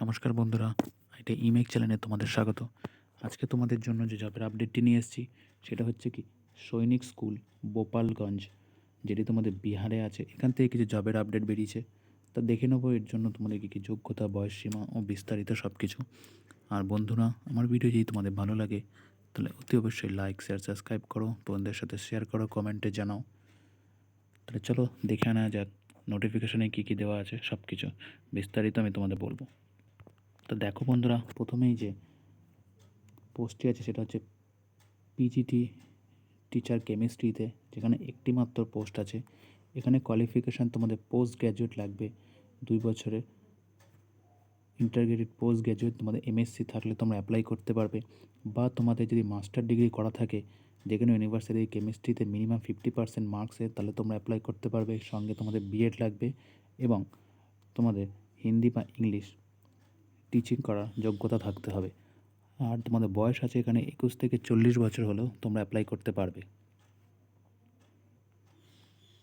নমস্কার বন্ধুরা, এটা ইমেক চ্যানেলে তোমাদের স্বাগত। আজকে তোমাদের জন্য যে জবের আপডেটটি নিয়ে এসেছি সেটা হচ্ছে কি সৈনিক স্কুল গোপালগঞ্জ, যেটি তোমাদের বিহারে আছে। এখান থেকে কিছু জবের আপডেট বেরিয়েছে, তা দেখে নেবো এর জন্য তোমাদের কী কী যোগ্যতা, বয়সসীমা ও বিস্তারিত সব কিছু। আর বন্ধুরা, আমার ভিডিও যদি তোমাদের ভালো লাগে তাহলে অতি অবশ্যই লাইক, শেয়ার, সাবস্ক্রাইব করো, বন্ধুদের সাথে শেয়ার করো, কমেন্টে জানাও। তাহলে চলো দেখে নেওয়া যাক নোটিফিকেশানে কী কী দেওয়া আছে, সব কিছু বিস্তারিত আমি তোমাদের বলবো। তো দেখো বন্ধুরা, প্রথমেই যে পোস্টটি আছে সেটা হচ্ছে পিজিটি টিচার কেমিস্ট্রিতে, যেখানে একটি মাত্র পোস্ট আছে। এখানে কোয়ালিফিকেশান তোমাদের পোস্ট গ্র্যাজুয়েট লাগবে, 2 বছরের ইন্টারগ্রেটেড পোস্ট গ্র্যাজুয়েট। তোমাদের এমএসসি থাকলে তোমরা অ্যাপ্লাই করতে পারবে, বা তোমাদের যদি মাস্টার ডিগ্রি করা থাকে যে কোনো ইউনিভার্সিটি কেমিস্ট্রিতে মিনিমাম 50% মার্কসের, তাহলে তোমরা অ্যাপ্লাই করতে পারবে। সঙ্গে তোমাদের বিএড লাগবে এবং তোমাদের হিন্দি বা ইংলিশ টিচিং করার যোগ্যতা থাকতে হবে। আর তোমাদের বয়স আছে এখানে 21 থেকে 40 বছর হলেও তোমরা অ্যাপ্লাই করতে পারবে।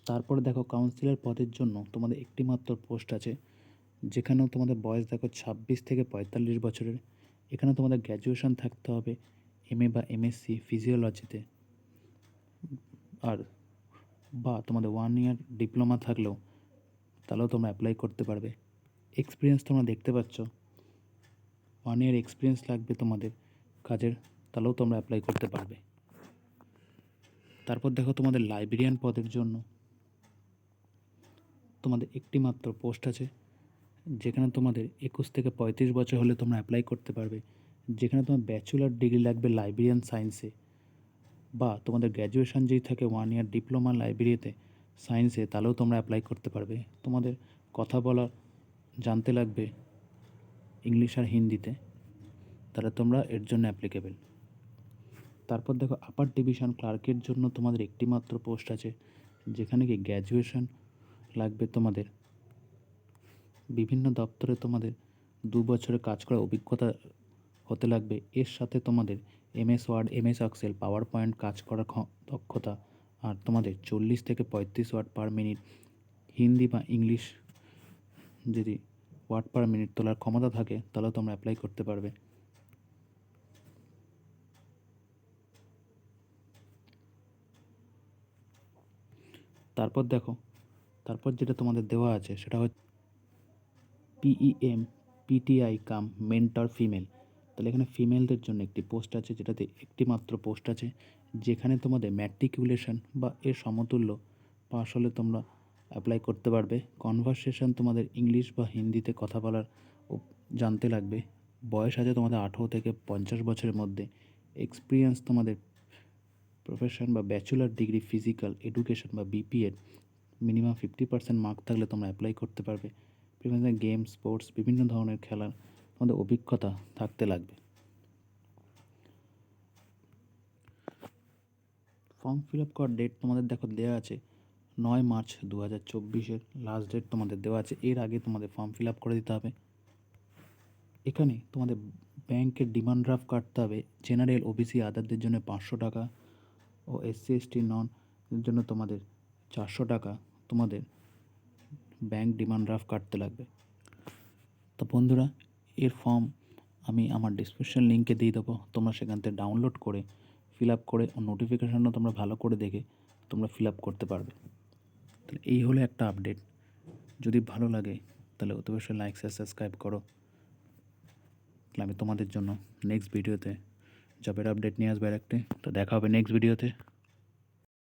তারপরে দেখো কাউন্সিলর পদের জন্য তোমাদের একটি মাত্র পোস্ট আছে, যেখানেও তোমাদের বয়স দেখো 26 থেকে 45 বছরের। এখানে তোমাদের গ্র্যাজুয়েশন থাকতে হবে এমএ বা এমএসসি ফিজিওলজিতে, আর বা তোমাদের 1 ইয়ার ডিপ্লোমা থাকলেও তাহলেও তোমরা অ্যাপ্লাই করতে পারবে। এক্সপিরিয়েন্স তোমরা দেখতে পাচ্ছ, 1 ইয়ার এক্সপিরিয়েন্স লাগবে তোমাদের কাজের, তাহলেও তোমরা অ্যাপ্লাই করতে পারবে। তারপর দেখো তোমাদের লাইব্রেরিয়ান পদের জন্য তোমাদের একটি মাত্র পোস্ট আছে, যেখানে তোমাদের 21 থেকে 35 বছর হলে তোমরা অ্যাপ্লাই করতে পারবে। যেখানে তোমার ব্যাচেলর ডিগ্রি লাগবে লাইব্রেরিয়ান সায়েন্সে, বা তোমাদের গ্র্যাজুয়েশন যদি থাকে 1 ইয়ার ডিপ্লোমা লাইব্রেরিতে সায়েন্সে, তাহলেও তোমরা অ্যাপ্লাই করতে পারবে। তোমাদের কথা বলা জানতে লাগবে ইংলিশ আর হিন্দিতে, তাহলে তোমরা এর জন্য অ্যাপ্লিকেবল। তারপর দেখো আপার ডিভিশন ক্লার্কের জন্য তোমাদের একটি মাত্র পোস্ট আছে, যেখানে কি গ্র্যাজুয়েশন লাগবে তোমাদের। বিভিন্ন দপ্তরে তোমাদের 2 বছরের কাজ করার অভিজ্ঞতা হতে লাগবে। এর সাথে তোমাদের MS Word, MS Excel, PowerPoint কাজ করার দক্ষতা, আর তোমাদের 40 থেকে 35 ওয়ার্ড পার মিনিট হিন্দি বা ইংলিশ যদি ওয়ার্ড পার মিনিট তোলার ক্ষমতা থাকে, তাহলে তোমরা অ্যাপ্লাই করতে পারবে। তারপর দেখো, তারপর যেটা তোমাদের দেওয়া আছে সেটা হচ্ছে পিইএম পিটিআই কাম মেন্টর ফিমেল। তাহলে এখানে ফিমেলদের জন্য একটি পোস্ট আছে, যেটাতে একটি মাত্র পোস্ট আছে, যেখানে তোমাদের ম্যাট্রিকুলেশন বা এর সমতুল্য পাস হলে তোমরা অ্যাপ্লাই করতে পারবে। কনভারসেশন তোমাদের ইংলিশ বা হিন্দিতে কথা বলার জানতে লাগবে। বয়স আছে তোমাদের 18 থেকে 50 বছরের মধ্যে। এক্সপিরিয়েন্স তোমাদের প্রফেশন বা ব্যাচেলার ডিগ্রি ফিজিক্যাল এডুকেশন বা বিপিএড মিনিমাম 50% মার্ক থাকলে তোমরা অ্যাপ্লাই করতে পারবে। বিভিন্ন গেম, স্পোর্টস, বিভিন্ন ধরনের খেলার তোমাদের অভিজ্ঞতা থাকতে লাগবে। ফর্ম ফিল আপ করার ডেট তোমাদের দেখো দেওয়া আছে 9 মার্চ 2024, লাস্ট ডেট তোমাদের দেওয়া আছে। এর আগে তোমাদের ফর্ম ফিল আপ করে দিতে হবে। এখানে তোমাদের ব্যাংকের ডিমান্ড ড্রাফট কাটতে হবে। জেনারেল, ওবিসি, আদারদের জন্য 500 টাকা ও এসসি এসটি নন এর জন্য তোমাদের 400 টাকা তোমাদের ব্যাংক ডিমান্ড ড্রাফট কাটতে লাগবে। তো বন্ধুরা, এর ফর্ম আমি আমার ডিসক্রিপশন লিঙ্কে দিয়ে দেবো, তোমরা সেখান থেকে ডাউনলোড করে ফিল আপ করে নোটিফিকেশানও তোমরা ভালো করে দেখে তোমরা ফিল আপ করতে পারবে। তাহলে এই হলো একটা আপডেট। যদি ভালো লাগে তাহলে অতি অবশ্যই লাইক, শেয়ার, সাবস্ক্রাইব করো। তাহলে আমি তোমাদের জন্য নেক্সট ভিডিওতে জবের আপডেট নিয়ে আসবো একটা। তো দেখা হবে নেক্সট ভিডিওতে।